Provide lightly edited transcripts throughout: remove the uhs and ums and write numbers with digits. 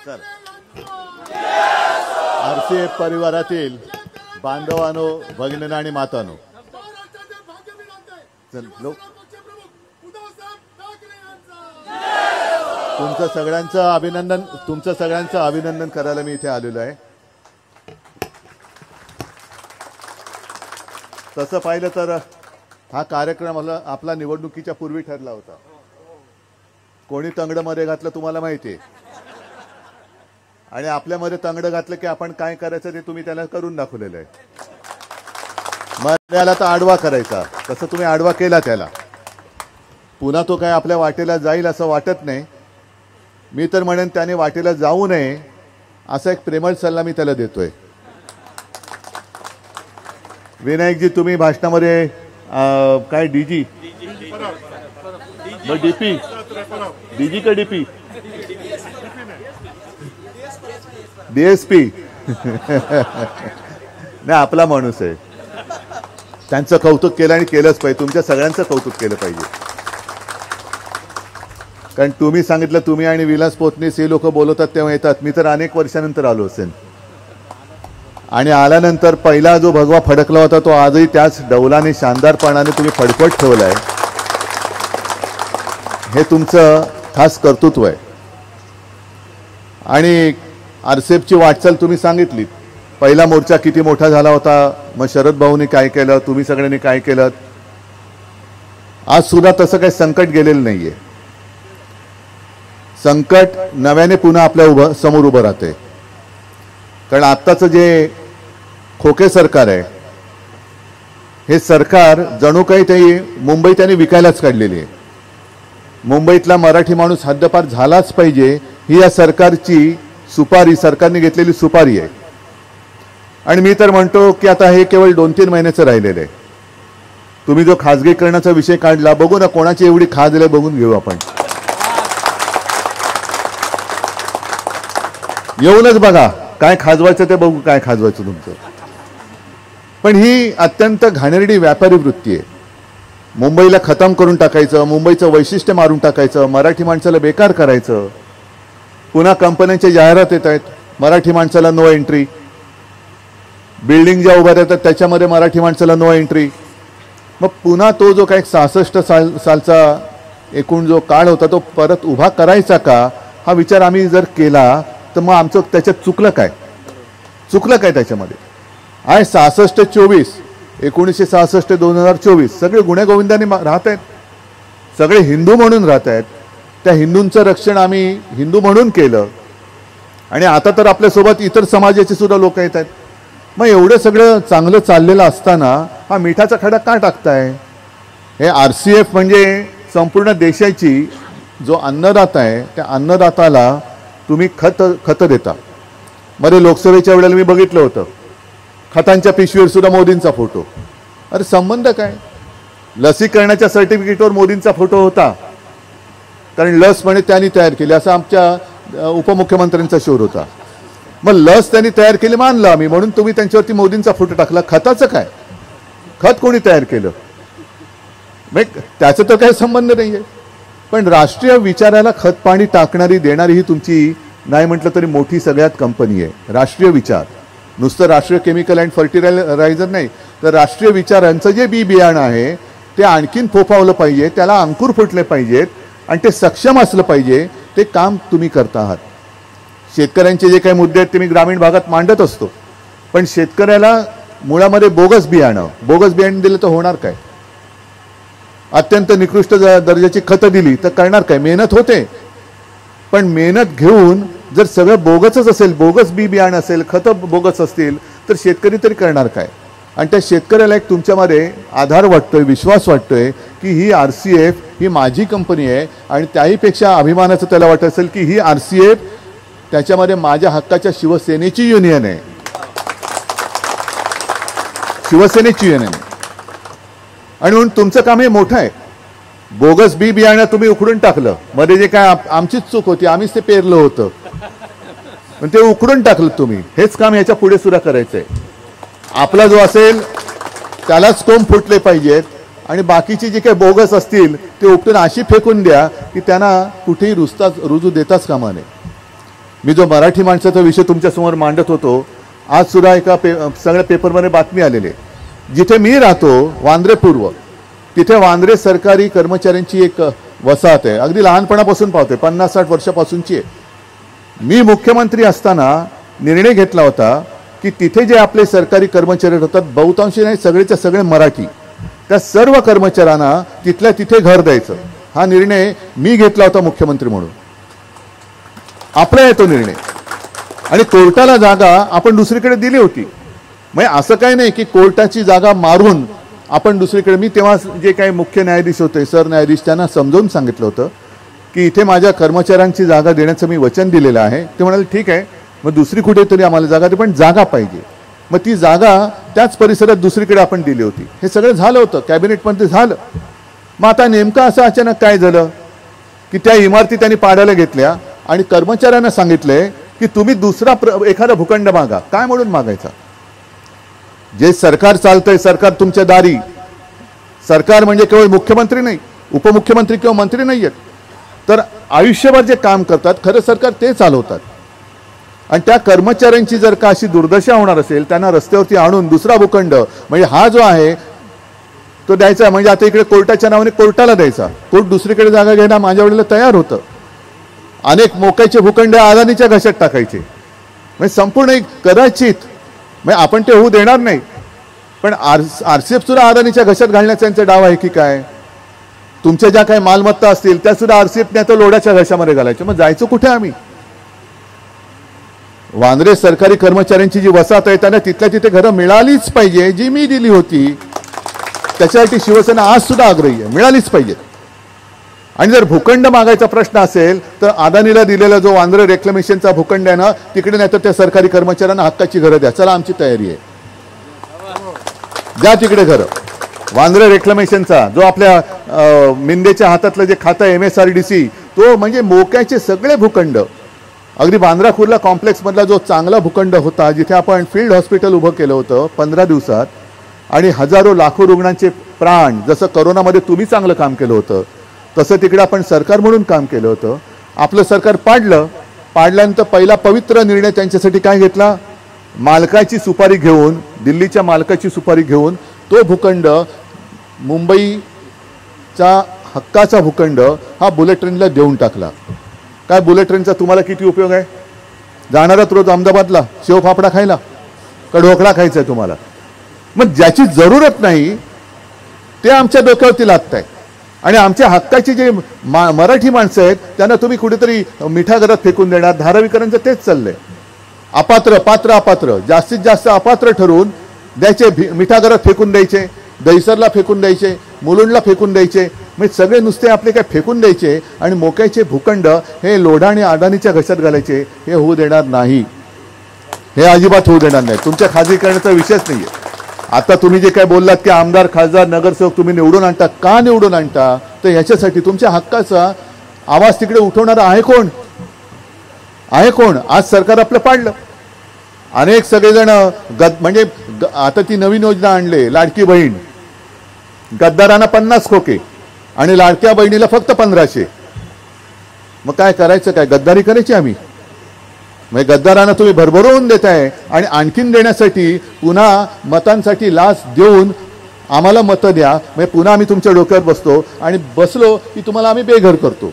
Sir RCF परिवारातील बांधवांनो, भगिनींनो आणि मातांनो, तुमचं सगळ्यांचं अभिनंदन करायला मी इथे आलेलो आहे. तसं पाहिलं तर हा कार्यक्रम आपला निवडणुकीच्या पूर्वी ठरला होता. कोणी तंगडं मध्ये घातलं तुम्हाला माहिती आहे, आणि आपल्यामध्ये तंगडं घातलं की आपण काय करायचं ते तुम्ही त्याला करून दाखवलेलं आहे. मर्याला तर आडवा करायचा, तसं तुम्ही आडवा केला त्याला. पुन्हा तो काय आपल्या वाटेला जाईल असं वाटत नाही. मी तर म्हणेन त्याने वाटेला जाऊ नये असा एक प्रेमळ सल्ला मी त्याला देतोय. विनायकजी, तुम्ही भाषणामध्ये काय डीजी डीपी डीजी का डीपी डीएसपी नाही, आपला माणूस आहे. त्यांचं कौतुक केलं आणि केलंच पाहिजे. तुमच्या सगळ्यांचं कौतुक केलं पाहिजे. कारण तुम्ही सांगितलं, तुम्ही आणि विलास पोतनीस हे लोक बोलवतात तेव्हा येतात. मी तर अनेक वर्षानंतर आलो असेल, आणि आल्यानंतर पहिला जो भगवा फडकला होता तो आजही त्याच डौलाने शानदारपणाने तुम्ही फडकवत ठेवलाय. हे तुमचं खास कर्तृत्व आहे. आणि आरसीएफची वाटचाल तुम्ही सांगितली. पहिला मोर्चा किती मोठा झाला होता, मग शरद भाऊनी काय केलं, तुम्ही सगळ्यांनी काय केलं. आज सुद्धा तसं काही संकट गेलेलं नाहीये. संकट नव्याने पुन्हा आपल्या समोर उभं राहते. कारण आत्ताचं जे खोके सरकार आहे, हे सरकार जणू काही ते मुंबई त्यांनी विकायलाच काढलेली आहे. मुंबईतला मराठी माणूस हद्दपार झालाच पाहिजे ही या सरकारची सुपारी, सरकारने घेतलेली सुपारी आहे. आणि मी तर म्हणतो की आता हे केवळ 2-3 महिन्याचं राहिलेलं आहे. तुम्ही जो खाजगीकरणाचा विषय काढला, बघू ना कोणाची एवढी खाज आहे बघून घेऊ आपण. येऊनच बघा काय खाजवायचं ते बघू, काय खाजवायचं तुमचं. पण ही अत्यंत घाणेरडी व्यापारी वृत्ती आहे. मुंबईला खतम करून टाकायचं, मुंबईचं वैशिष्ट्य मारून टाकायचं, मराठी माणसाला बेकार करायचं. पुन्हा कंपन्यांच्या जाहिरात येत आहेत, मराठी माणसाला नो एंट्री. बिल्डिंग ज्या उभ्या राहतात त्याच्यामध्ये मराठी माणसाला नो एंट्री. मग पुन्हा तो जो काही 66 सालचा एकूण जो काळ होता तो परत उभा करायचा का, हा विचार आम्ही जर केला तर मग आमचं त्याच्यात चुकलं काय त्याच्यामध्ये. आहे 66-24, 1966-2024 सगळे गुण्यागोविंदाने राहत आहेत. सगळे हिंदू म्हणून राहत आहेत. त्या हिंदूंचं रक्षण आम्ही हिंदू म्हणून केलं, आणि आता तर आपल्यासोबत इतर समाजाचे सुद्धा लोक येत आहेत. मग एवढं सगळं चांगलं चाललेलं असताना हा मिठाचा खडा का टाकताय. हे आरसीएफ म्हणजे संपूर्ण देशाची जो अन्नदाता आहे, त्या अन्नदाताला तुम्ही खत देता. मध्ये लोकसभेच्या वेळेला मी बघितलं होतं, खतांच्या पिशवीवर सुद्धा मोदींचा फोटो. अरे संबंध काय. लसीकरणाच्या सर्टिफिकेटवर मोदींचा फोटो होता, कारण लस म्हणे त्यांनी तयार केली असं आमच्या उपमुख्यमंत्र्यांचा शोध होता. मग लस त्यांनी तयार केली मानलं आम्ही, म्हणून तुम्ही त्यांच्यावरती मोदींचा फोटो टाकला. खताचं काय, खत कोणी तयार केलं, त्याचा तर काही संबंध नाही आहे. पण राष्ट्रीय विचाराला खत पाणी टाकणारी देणारी ही तुमची नाही म्हटलं तरी मोठी सगळ्यात कंपनी आहे. राष्ट्रीय विचार, नुसतं राष्ट्रीय केमिकल अँड फर्टिलायझर नाही, तर राष्ट्रीय विचारांचं जे बी बियाणं आहे ते आणखीन फोफावलं पाहिजे, त्याला अंकुर फुटले पाहिजेत, आणि ते सक्षम असलं पाहिजे. ते काम तुम्ही करता आहात. शेतकऱ्यांचे जे काही मुद्दे आहेत ते मी ग्रामीण भागात मांडत असतो, पण शेतकऱ्याला मुळामध्ये बोगस बियाणं दिलं तर होणार काय. अत्यंत निकृष्ट दर्जाची खतं दिली तर करणार काय. मेहनत होते, पण मेहनत घेऊन जर सगळं बोगसच असेल, बोगस बियाणं असेल, खतं बोगस असतील, तर शेतकरी तरी करणार काय. आणि त्या शेतकऱ्याला एक तुमच्यामध्ये आधार वाटतोय, विश्वास वाटतोय की ही आरसीएफ ही माझी कंपनी आहे, आणि त्याहीपेक्षा अभिमानाचं त्याला वाटत असेल की ही आरसीएफ त्याच्यामध्ये माझ्या हक्काच्या शिवसेनेची युनियन आहे. आणि म्हणून तुमचं काम हे मोठं आहे. बोगस बियाणं तुम्ही उखडून टाकलं. मध्ये जे काय आमचीच चूक होती, आम्हीच ते पेरलं होतं, पण ते उखडून टाकलं तुम्ही. हेच काम याच्या पुढे सुद्धा करायचंय. आपला जो असेल त्यालाच कोंब फुटले पाहिजेत, आणि बाकीचे जे काही बोगस असतील ते उपटून अशी फेकून द्या की त्यांना कुठेही रुजू देताच कामा नये. मी जो मराठी माणसाचा विषय तुमच्यासमोर मांडत होतो, आज सुद्धा एका सगळ्या पेपरमध्ये बातमी आलेली आहे. जिथे मी राहतो वांद्रे पूर्व, तिथे वांद्रे सरकारी कर्मचाऱ्यांची एक वसाहत आहे. अगदी लहानपणापासून पाहतोय, 50-60 वर्षापासूनची आहे. मी मुख्यमंत्री असताना निर्णय घेतला होता की तिथे जे आपले सरकारी कर्मचारी होतात, बहुतांशी नाही सगळेच्या सगळे मराठी, त्या सर्व कर्मचाऱ्यांना तिथल्या तिथे घर द्यायचं. हा निर्णय मी घेतला होता मुख्यमंत्री म्हणून. आपला आहे तो निर्णय. आणि कोर्टाला जागा आपण दुसरीकडे दिली होती. म्हणजे असं काही नाही की कोर्टाची जागा मारून आपण दुसरीकडे. मी तेव्हा जे काही मुख्य न्यायाधीश होते, सरन्यायाधीश, त्यांना समजावून सांगितलं होतं की इथे माझ्या कर्मचाऱ्यांची जागा देण्याचं मी वचन दिलेलं आहे. ते म्हणाले ठीक आहे, मग दुसरी कुठेतरी आम्हाला जागा दे, पण जागा पाहिजे. मग ती जागा त्याच परिसरात दुसरीकडे आपण दिली होती. हे सगळं झालं होतं, कॅबिनेटमध्ये झालं. मग आता नेमकं असं अचानक काय झालं की त्या इमारती त्यांनी पाडायला घेतल्या आणि कर्मचाऱ्यांना सांगितले की तुम्ही दुसरा एखादा भूखंड मागा. काय म्हणून मागायचा? जे सरकार चालतंय, सरकार तुमच्या दारी. सरकार म्हणजे केवळ मुख्यमंत्री नाही, उपमुख्यमंत्री किंवा मंत्री नाही आहेत, तर आयुष्यभर जे काम करतात खरं सरकार ते चालवतात. आणि त्या कर्मचाऱ्यांची जर का अशी दुर्दशा होणार असेल, त्यांना रस्त्यावरती आणून दुसरा भूखंड, म्हणजे हा जो आहे तो द्यायचा, म्हणजे आता इकडे कोर्टाच्या नावाने कोर्टाला द्यायचा. कोर्ट दुसरीकडे जागा घ्यायला माझ्या वडील तयार होतं. अनेक मोक्याचे भूखंड अदानीच्या घशात टाकायचे. म्हणजे संपूर्ण एक कदाचित, म्हणजे आपण ते होऊ देणार नाही, पण आरसीएफ सुद्धा अदानीच्या घशात घालण्याचा त्यांचा डाव आहे की काय? तुमच्या ज्या काही मालमत्ता असतील त्या सुद्धा आरसीएफने आता लोडाच्या घशामध्ये घालायच्या. मग जायचं कुठे आम्ही? वांद्रे सरकारी कर्मचाऱ्यांची जी वसाहत आहे त्यांना तिथल्या तिथे घरं मिळालीच पाहिजे, जी मी दिली होती. त्याच्यासाठी शिवसेना आज सुद्धा आग्रही आहे, मिळालीच पाहिजे. आणि जर भूखंड मागायचा प्रश्न असेल तर अदानीला दिलेला जो वांद्रे रेक्लेमेशनचा भूखंड आहे ना, तिकडे नाही तर त्या सरकारी कर्मचाऱ्यांना हक्काची घरं द्या. चला, आमची तयारी आहे, द्या तिकडे घरं. वांद्रे रेक्लेमेशनचा जो आपल्या मिंदेच्या हातातलं जे खातं आहे MSRDC, तो म्हणजे मोक्याचे सगळे भूखंड, अगदी बांद्रा कुर्ला कॉम्प्लेक्समधला जो चांगला भूखंड होता, जिथे आपण फील्ड हॉस्पिटल उभं केलं होतं 15 दिवसात, आणि हजारो लाखो रुग्णांचे प्राण, जसं करोनामध्ये तुम्ही चांगलं काम केलं होतं तसं तिकडे आपण सरकार म्हणून काम केलं होतं. आपलं सरकार पाडल्यानंतर पहिला पवित्र निर्णय त्यांच्यासाठी काय घेतला? मालकाची सुपारी घेऊन, दिल्लीच्या मालकाची सुपारी घेऊन तो भूखंड, मुंबईचा हक्काचा भूखंड हा बुलेट ट्रेनला देऊन टाकला. काय बुलेट ट्रेनचा तुम्हाला किती उपयोग आहे? जाणारात रोज अहमदाबादला शेवफाफडा खायला का ढोकळा खायचा आहे तुम्हाला? मग ज्याची जरूरत नाही ते आमच्या डोक्यावरती लागत आहे. आणि आमच्या हक्काची जे मराठी माणसं आहेत त्यांना तुम्ही कुठेतरी मिठागरात फेकून देणार. धारावीकरांचं तेच चाललंय. अपात्र, पात्र, अपात्र, जास्तीत जास्त अपात्र ठरवून द्यायचे, मिठागरात फेकून द्यायचे, दहिसरला फेकून द्यायचे, मुलुंडला फेकून द्यायचे. म्हणजे सगळे नुसते आपले काय फेकून द्यायचे आणि मोक्याचे भूखंड हे लोढा आणि अदानीच्या घशात घालायचे. हे होऊ देणार नाही, हे अजिबात होऊ देणार नाही. तुमच्या खाजगीकरणाचा विषयच नाही आहे. आता तुम्ही जे काय बोललात की आमदार, खासदार, नगरसेवक तुम्ही निवडून आणता, का निवडून आणता? तर याच्यासाठी तुमच्या हक्काचा आवाज तिकडे उठवणारा आहे कोण? आहे कोण? आज सरकार आपलं पाडलं. अनेक सगळेजण म्हणजे आता ती नवीन योजना आणले, लाडकी बहीण. गद्दारांना 50 खोके आणि लाडक्या बहिणीला फक्त 1500. मग काय करायचं? काय गद्दारी करायची आम्ही? म्हणजे गद्दारांना तुम्ही भरभरून देताय आणि आणखीन देण्यासाठी पुन्हा मतांसाठी लाच देऊन आम्हाला मतं द्या. म्हणजे पुन्हा आम्ही तुमच्या डोक्यावर बसतो आणि बसलो की तुम्हाला आम्ही बेघर करतो.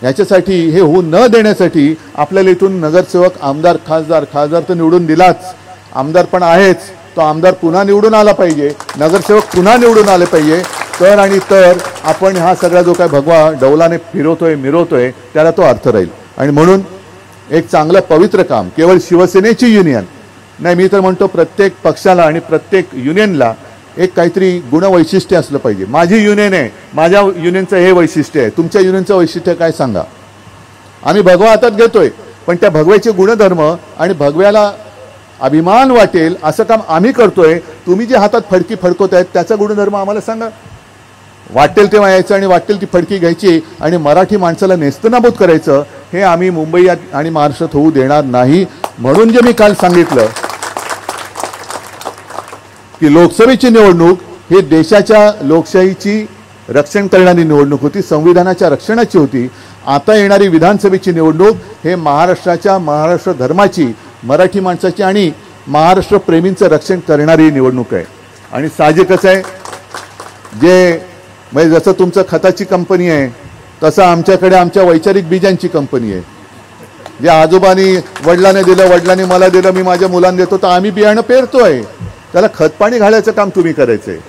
याच्यासाठी, हे होऊ न देण्यासाठी आपल्याला इथून नगरसेवक, आमदार, खासदार तर निवडून दिलाच, आमदार पण आहेच, तो आमदार पुन्हा निवडून आला पाहिजे, नगरसेवक पुन्हा निवडून आले पाहिजे. तर आपण हा सगळा जो काय भगवा डौलाने मिरवतोय त्याला तो अर्थ राहील. आणि म्हणून एक चांगलं पवित्र काम, केवळ शिवसेनेची युनियन नाही, मी तर म्हणतो प्रत्येक पक्षाला आणि प्रत्येक युनियनला एक काहीतरी गुणवैशिष्ट्य असलं पाहिजे. माझी युनियन आहे, माझ्या युनियनचं हे वैशिष्ट्य आहे, तुमच्या युनियनचं वैशिष्ट्य काय सांगा? आम्ही भगवा हातात घेतोय, पण त्या भगव्याचे गुणधर्म आणि भगव्याला अभिमान वाटेल असं काम आम्ही करतोय. तुम्ही जे हातात फडकी फडकवतायत त्याचा गुणधर्म आम्हाला सांगा. वाटेल तेव्हा यायचं आणि वाटेल ती फडकी घ्यायची आणि मराठी माणसाला नेस्तनाबूत करायचं, हे आम्ही मुंबई आणि महाराष्ट्रात होऊ देणार नाही. म्हणून जे मी काल सांगितलं की लोकसभेची निवडणूक ही देशाच्या लोकशाहीची रक्षण करणारी निवडणूक होती, संविधानाच्या रक्षणाची होती. आता येणारी विधानसभेची निवडणूक हे महाराष्ट्राच्या, महाराष्ट्र धर्माची, मराठी माणसाची आणि महाराष्ट्र प्रेमींचं रक्षण करणारी निवडणूक आहे. आणि साहजिकच आहे, जे म्हणजे जसं तुमचं खताची कंपनी आहे तसं आमच्याकडे आमच्या वैचारिक बीजांची कंपनी आहे. जे आजोबांनी वडिलांनी दिलं, वडिलांनी मला दिलं, मी माझ्या मुलांना देतो, तर आम्ही बियाणं पेरतोय, त्याला खतपाणी घालायचं काम तुम्ही करायचं आहे.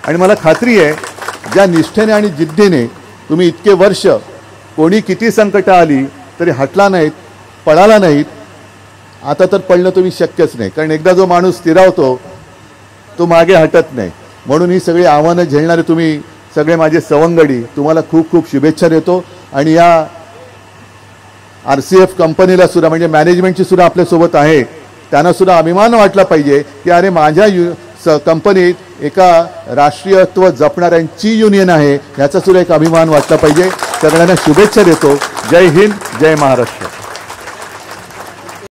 आणि मला खात्री आहे, ज्या निष्ठेने आणि जिद्दीने तुम्ही इतके वर्ष कोणी किती संकट आली तरी हटला नाहीत, पळाला नाहीत. आता तर पडणं तुम्ही शक्यच नाही, कारण एकदा जो माणूस स्थिरावतो तो मागे हटत नाही. म्हणून ही सगळी आव्हानं झेलणारे तुम्ही सगळे माझे सवंगडी, तुम्हाला खूप खूप शुभेच्छा देतो. आणि या RCF कंपनीला सुद्धा, म्हणजे मॅनेजमेंटची सुद्धा आपल्यासोबत आहे, त्यांना सुद्धा अभिमान वाटला पाहिजे की अरे माझ्या कंपनीत एका राष्ट्रीयत्व जपणाऱ्यांची युनियन आहे, याचा सुद्धा एक अभिमान वाटला पाहिजे. सगळ्यांना शुभेच्छा देतो. जय हिंद, जय महाराष्ट्र.